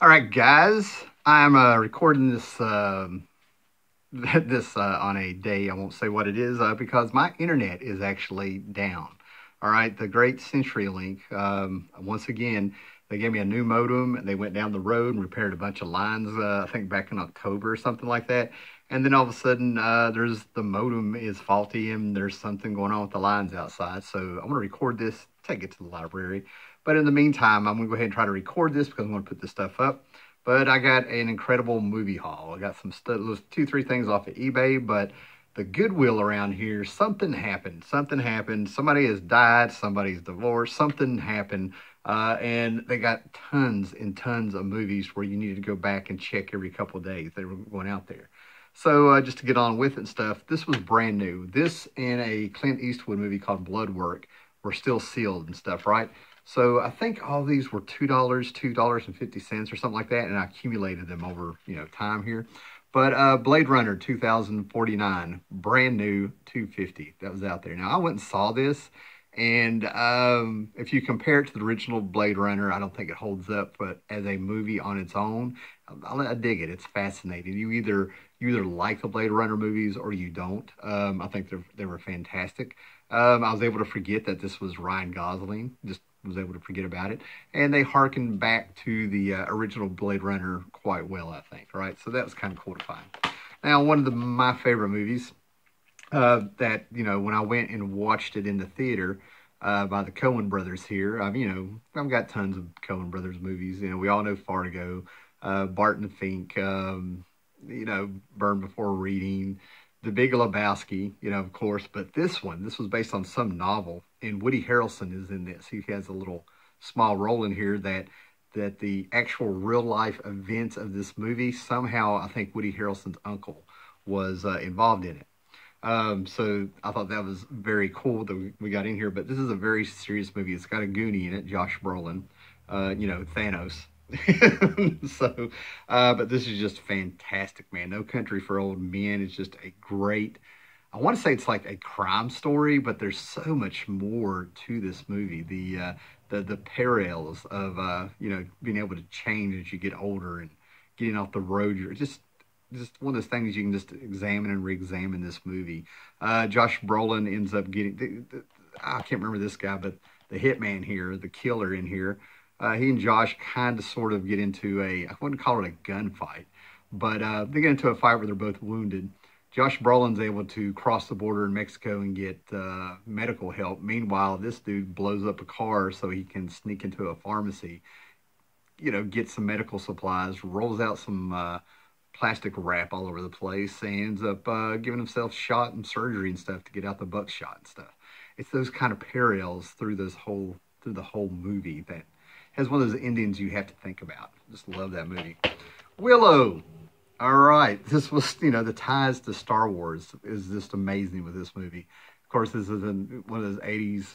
All right, guys, I'm recording this on a day, I won't say what it is, because my internet is actually down. All right, the great CenturyLink, once again, they gave me a new modem, and they went down the road and repaired a bunch of lines, I think back in October or something like that. And then all of a sudden, the modem is faulty, and there's something going on with the lines outside. So I'm going to record this, take it to the library. But in the meantime, I'm going to go ahead and try to record this because I'm going to put this stuff up. But I got an incredible movie haul. I got some stuff, 2-3 things off of eBay, but the Goodwill around here, something happened. Something happened. Somebody has died. Somebody's divorced. Something happened. And they got tons and tons of movies where you needed to go back and check every couple of days. They were going out there. So just to get on with it and stuff, this was brand new. This and a Clint Eastwood movie called Blood Work were still sealed and stuff, right? So I think all these were $2, $2.50 or something like that, and I accumulated them over, time here. But Bladerunner 2049, brand new, $2.50. That was out there. Now, I went and saw this, and if you compare it to the original Blade Runner, I don't think it holds up, but as a movie on its own, I dig it. It's fascinating. You either like the Blade Runner movies or you don't. I think they were fantastic. I was able to forget that this was Ryan Gosling. Just was able to forget about it. And they harkened back to the original Blade Runner quite well, I think, right? So that was kind of cool to find. Now, one of my favorite movies that, when I went and watched it in the theater by the Coen brothers here, I've got tons of Coen brothers movies. We all know Fargo, Barton Fink, Burn Before Reading, The Big Lebowski, of course, but this was based on some novel, and Woody Harrelson is in this. He has a little small role in here that the actual real-life events of this movie, somehow I think Woody Harrelson's uncle was involved in it. So I thought that was very cool that we got in here, but this is a very serious movie. It's got a Goonie in it, Josh Brolin, Thanos. So, but this is just fantastic, man. No Country for Old Men is just a great, I want to say it's like a crime story, but there's so much more to this movie. The parallels of, being able to change as you get older and getting off the road. You're just one of those things you can just examine and re-examine this movie. Josh Brolin ends up getting, I can't remember this guy, but the hitman here, the killer in here, he and Josh kind of sort of get into I wouldn't call it a gunfight, but they get into a fight where they're both wounded. Josh Brolin's able to cross the border in Mexico and get medical help. Meanwhile, this dude blows up a car so he can sneak into a pharmacy, get some medical supplies, rolls out some plastic wrap all over the place, and ends up giving himself shot and surgery and stuff to get out the buckshot and stuff. It's those kind of parallels through the whole movie that has one of those endings you have to think about. Just love that movie. Willow. All right. This was, the ties to Star Wars is just amazing with this movie. Of course, this is one of those 80s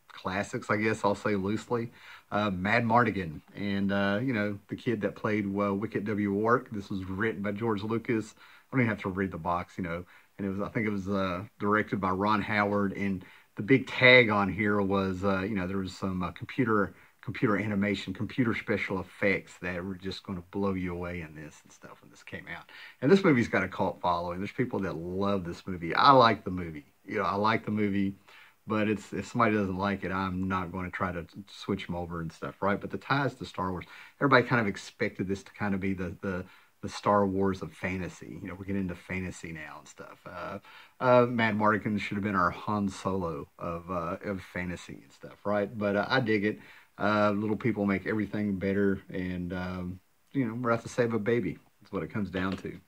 classics, I guess I'll say loosely. Mad Mardigan. And, the kid that played Wicket W. Rourke. This was written by George Lucas. I don't even have to read the box, and I think it was directed by Ron Howard. And the big tag on here was, there was some computer animation, computer special effects that were just going to blow you away in this and stuff when this came out. And this movie's got a cult following. There's people that love this movie. I like the movie. I like the movie, but if somebody doesn't like it, I'm not going to try to switch them over and stuff, right? But the ties to Star Wars, everybody kind of expected this to kind of be the Star Wars of fantasy. We're getting into fantasy now and stuff. Mad Mardigan should have been our Han Solo of fantasy and stuff, right? But I dig it. Little people make everything better, and we're out to save a baby. That's what it comes down to.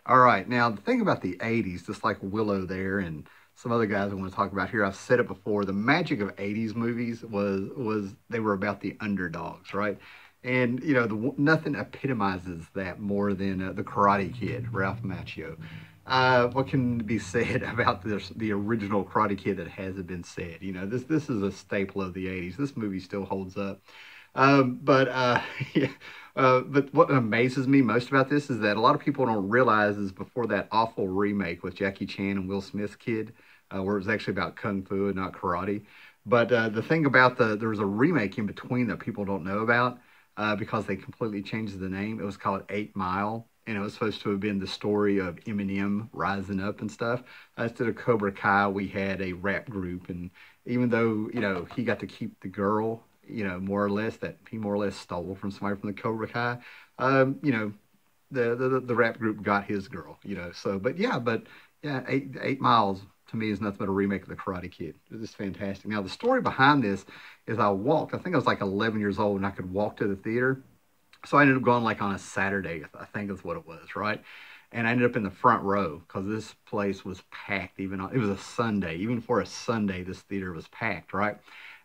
All right, now the thing about the 80s, just like Willow there and some other guys I want to talk about here, I've said it before, the magic of 80s movies was they were about the underdogs, right? And, nothing epitomizes that more than the Karate Kid, Ralph Macchio. What can be said about the original Karate Kid that hasn't been said? This is a staple of the 80s. This movie still holds up. But what amazes me most about this is that a lot of people don't realize is before that awful remake with Jackie Chan and Will Smith's kid, where it was actually about Kung Fu and not karate. But the thing about there was a remake in between that people don't know about. because they completely changed the name. It was called 8 Mile, and it was supposed to have been the story of Eminem rising up and stuff. Instead of Cobra Kai, we had a rap group, and even though he got to keep the girl, more or less that he more or less stole from somebody from the Cobra Kai, you know, the rap group got his girl, So, but yeah, 8 Miles to me is nothing but a remake of the Karate Kid. It's just fantastic. Now the story behind this is I walked. I think I was like 11 years old and I could walk to the theater. So I ended up going like on a Saturday, I think is what it was, right? And I ended up in the front row because this place was packed. It was a Sunday. Even for a Sunday, this theater was packed, right?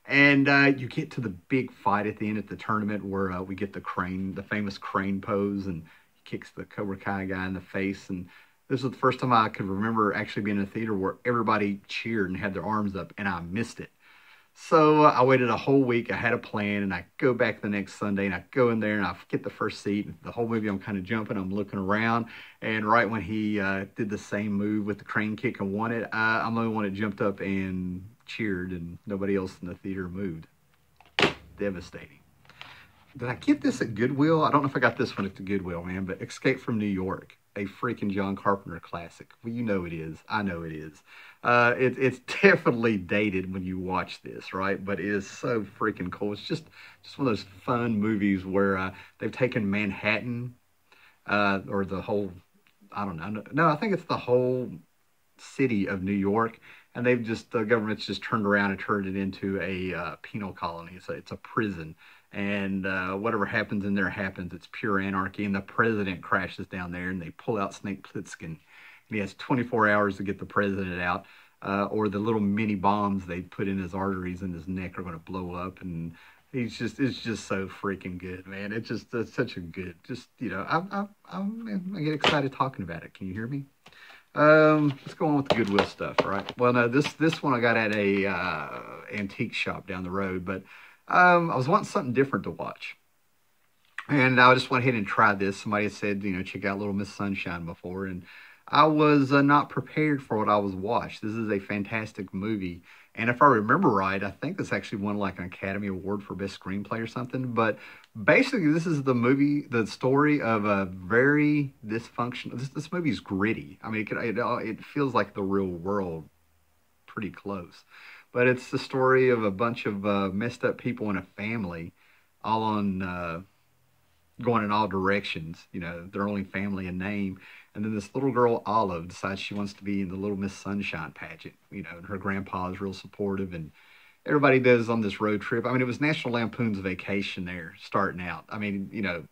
And you get to the big fight at the end at the tournament where we get the famous crane pose, and he kicks the Cobra Kai guy in the face. And this was the first time I could remember actually being in a theater where everybody cheered and had their arms up, and I missed it. So I waited a whole week. I had a plan, and I go back the next Sunday, and I go in there, and I get the first seat. The whole movie, I'm kind of jumping. I'm looking around, and right when he did the same move with the crane kick and won it, I'm the only one that jumped up and cheered, and nobody else in the theater moved. Devastating. Did I get this at Goodwill? I don't know if I got this one at the Goodwill, man, but Escape from New York, a freaking John Carpenter classic. Well, you know it is. I know it is. It's definitely dated when you watch this, right? But it is so freaking cool. It's just one of those fun movies where they've taken Manhattan, or the whole, I don't know. No, I think it's the whole city of New York, and the government's just turned around and turned it into a penal colony. It's a prison. And whatever happens in there happens. It's pure anarchy. And the president crashes down there, and they pull out Snake Plissken. And he has 24 hours to get the president out, or the little mini bombs they put in his arteries and his neck are going to blow up. And it's just so freaking good, man. It's such a good, I get excited talking about it. Can you hear me? Let's go on with the Goodwill stuff, right? Well, no, this one I got at a antique shop down the road, but I was wanting something different to watch. And I just went ahead and tried this. Somebody had said, check out Little Miss Sunshine before, and I was not prepared for what I was watched. This is a fantastic movie. And if I remember right, I think this actually won like an Academy Award for Best Screenplay or something. But basically, this is the story of a very dysfunctional. This movie's gritty. I mean, it feels like the real world, pretty close. But it's the story of a bunch of messed up people in a family, all on going in all directions. Their only family in name. And then this little girl, Olive, decides she wants to be in the Little Miss Sunshine pageant. And her grandpa is real supportive, and everybody does on this road trip. I mean, it was National Lampoon's Vacation there starting out. I mean,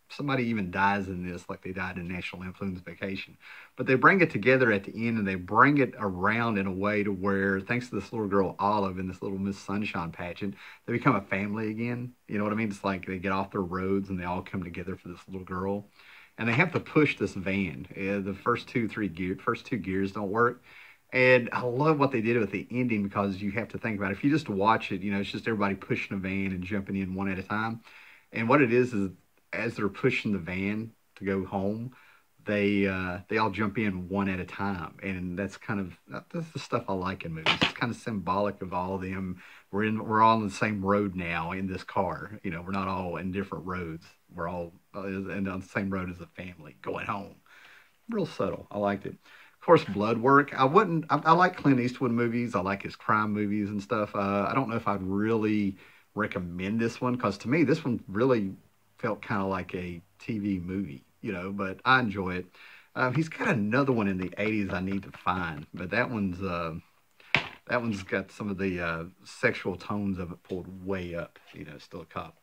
somebody even dies in this like they died in National Lampoon's Vacation. But they bring it together at the end, and they bring it around in a way to where, thanks to this little girl, Olive, and this Little Miss Sunshine pageant, they become a family again. You know what I mean? It's like they get off their roads, and they all come together for this little girl. And they have to push this van. The first two gears don't work. And I love what they did with the ending, because you have to think about it. If you just watch it, it's just everybody pushing a van and jumping in one at a time. And what it is as they're pushing the van to go home, they all jump in one at a time. And that's the stuff I like in movies. It's kind of symbolic of all of them. We're all on the same road now in this car. We're not all in different roads. We're all on the same road as a family going home. Real subtle. I liked it. Of course, blood work. I like Clint Eastwood movies. I like his crime movies and stuff. I don't know if I'd really recommend this one, because to me, this one really felt kind of like a TV movie, but I enjoy it. He's got another one in the 80s I need to find, but that one's got some of the sexual tones of it pulled way up, still a cop.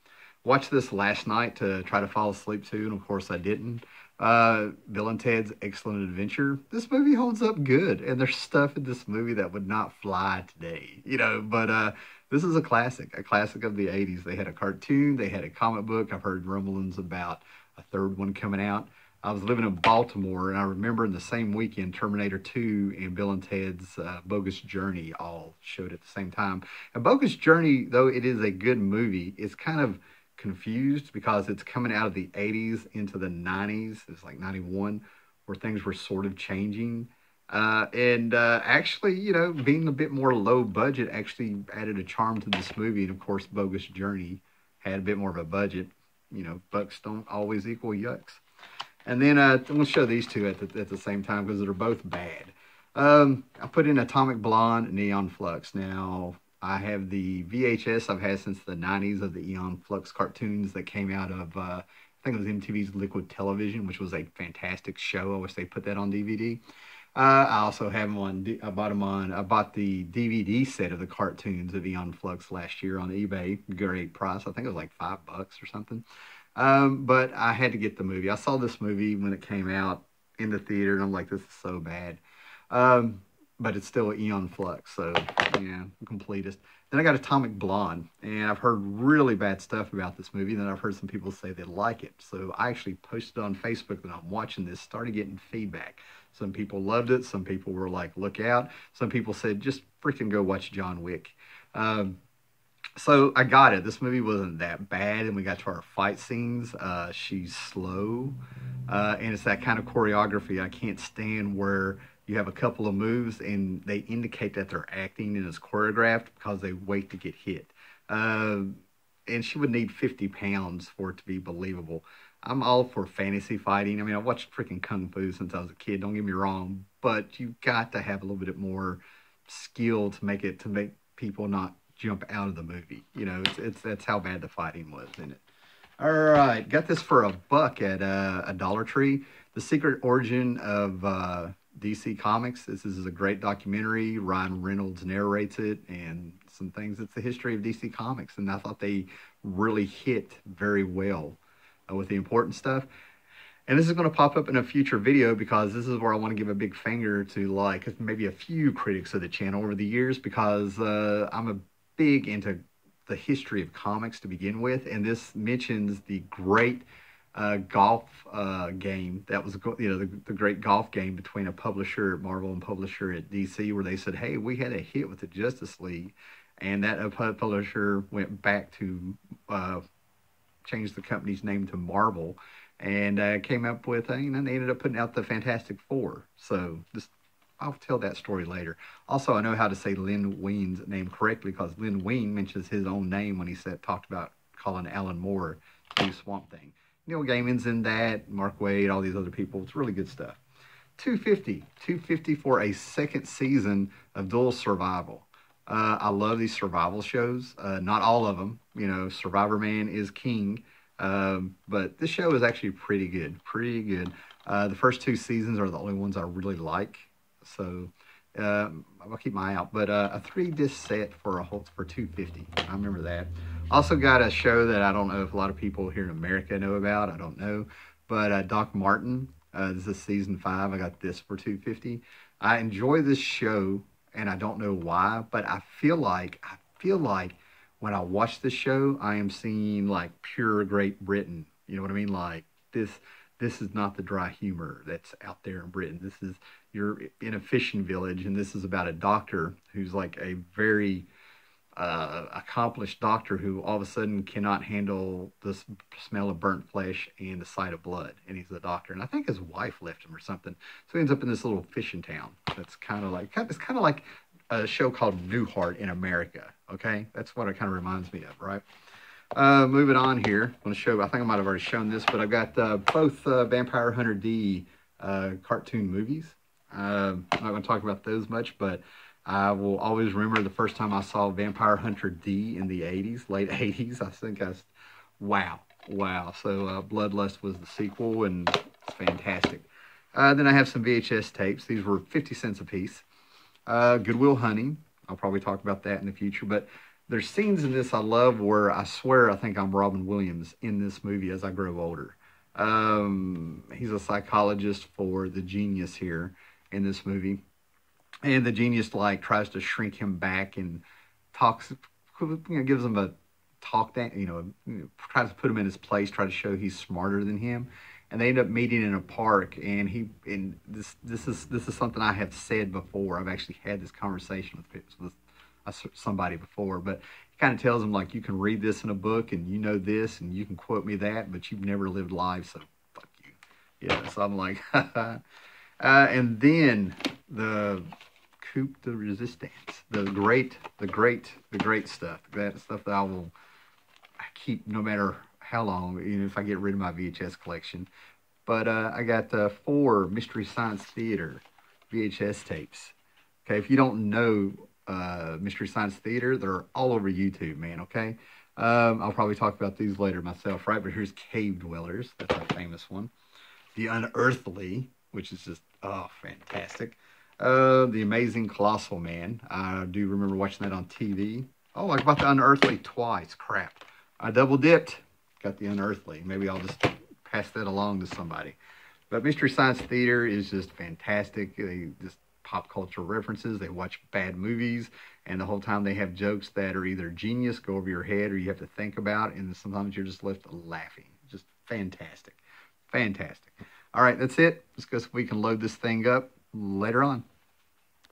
Watched this last night to try to fall asleep to, and of course I didn't. Bill and Ted's Excellent Adventure. This movie holds up good, and there's stuff in this movie that would not fly today, but this is a classic of the 80s. They had a cartoon, they had a comic book. I've heard rumblings about a third one coming out. I was living in Baltimore, and I remember in the same weekend, Terminator 2 and Bill and Ted's Bogus Journey all showed at the same time. And Bogus Journey, though it is a good movie, it's kind of confused because it's coming out of the 80s into the 90s. It's like 91, where things were sort of changing. Actually, being a bit more low budget actually added a charm to this movie. And of course, Bogus Journey had a bit more of a budget. you know, bucks don't always equal yucks. And then I'm going to show these two at the same time because they're both bad. I put in Atomic Blonde and Aeon Flux. Now, I have the VHS I've had since the 90s of the Aeon Flux cartoons that came out of, I think it was MTV's Liquid Television, which was a fantastic show. I wish they put that on DVD. I also have them on, I bought the DVD set of the cartoons of Aeon Flux last year on eBay. Great price. I think it was like $5 or something. But I had to get the movie. I saw this movie when it came out in the theater, and I'm like, this is so bad. But it's still Aeon Flux, so yeah, completist. Then I got Atomic Blonde, and I've heard really bad stuff about this movie. Then I've heard some people say they like it. So I actually posted on Facebook that I'm watching this, started getting feedback. Some people loved it. Some people were like, look out. Some people said, just freaking go watch John Wick. So I got it. This movie wasn't that bad, and we got to our fight scenes. She's slow, and it's that kind of choreography I can't stand where you have a couple of moves and they indicate that they're acting and it's choreographed because they wait to get hit. And she would need 50 pounds for it to be believable. I'm all for fantasy fighting. I mean, I watched freaking Kung Fu since I was a kid, don't get me wrong, but you've got to have a little bit more skill to make people not jump out of the movie. You know, that's how bad the fighting was in it. All right, got this for $1 at a Dollar Tree. The Secret Origin of DC Comics. This is a great documentary. Ryan Reynolds narrates it, and some things. It's the history of DC Comics, and I thought they really hit very well with the important stuff. And this is going to pop up in a future video because this is where I want to give a big finger to like maybe a few critics of the channel over the years, because I'm a big into the history of comics to begin with, and this mentions the great golf game that was, you know, the great golf game between a publisher at Marvel and publisher at DC, where they said, hey, we had a hit with the Justice League, and that publisher went back to change the company's name to Marvel, and came up with, you know, they ended up putting out the Fantastic Four. So I'll tell that story later. Also, I know how to say Len Wein's name correctly because Len Wein mentions his own name when he talked about calling Alan Moore to do Swamp Thing. Neil Gaiman's in that, Mark Waid, all these other people. It's really good stuff. $250 for a second season of Dual Survival. I love these survival shows. Not all of them. You know, Survivor Man is king. But this show is actually pretty good. Pretty good. The first 2 seasons are the only ones I really like. So I'll keep my eye out. But a 3-disc set for $250. I remember that. Also got a show that I don't know if a lot of people here in America know about. I don't know. But Doc Martin, this is season 5. I got this for $250. I enjoy this show, and I don't know why, but I feel like when I watch this show, I am seeing like pure Great Britain. You know what I mean? Like this is not the dry humor that's out there in Britain. You're in a fishing village, and this is about a doctor who's like a very accomplished doctor who all of a sudden cannot handle the smell of burnt flesh and the sight of blood. And he's a doctor, and I think his wife left him or something. So he ends up in this little fishing town. That's kind of like a show called Newhart in America. Okay, that's what it kind of reminds me of, right? Moving on here, I'm going to show. I think I might have already shown this, but I've got both Vampire Hunter D cartoon movies. I'm not going to talk about those much, but I will always remember the first time I saw Vampire Hunter D in the 80s, late 80s. I think wow. So Bloodlust was the sequel, and it's fantastic. Then I have some VHS tapes. These were 50 cents a piece. Goodwill Hunting. I'll probably talk about that in the future, but there's scenes in this I love where I swear I think I'm Robin Williams in this movie as I grow older. He's a psychologist for the genius here in this movie. And the genius like tries to shrink him back and talks, gives him a talk that, tries to put him in his place, try to show he's smarter than him. And they end up meeting in a park, and this is something I have said before. I've actually had this conversation with somebody before, but he kind of tells him, like, you can read this in a book, and you know this, and you can quote me that, but you've never lived life, so fuck you. Yeah, so I'm like, and then the coup de resistance, the great stuff, that stuff that I will keep no matter how long, even if I get rid of my VHS collection. But I got 4 Mystery Science Theater VHS tapes. Okay, if you don't know Mystery Science Theater, they're all over YouTube, man, okay? I'll probably talk about these later myself, right? But here's Cave Dwellers. That's a famous one. The Unearthly, which is just, oh, fantastic. The Amazing Colossal Man. I do remember watching that on TV. Oh, I bought The Unearthly twice. Crap. I double dipped. Got The Unearthly. Maybe I'll just pass that along to somebody. But Mystery Science Theater is just fantastic. They just pop culture references. They watch bad movies, and the whole time they have jokes that are either genius, go over your head, or you have to think about, and sometimes you're just left laughing. Just fantastic. Fantastic. All right, that's it. Let's go so we can load this thing up later on.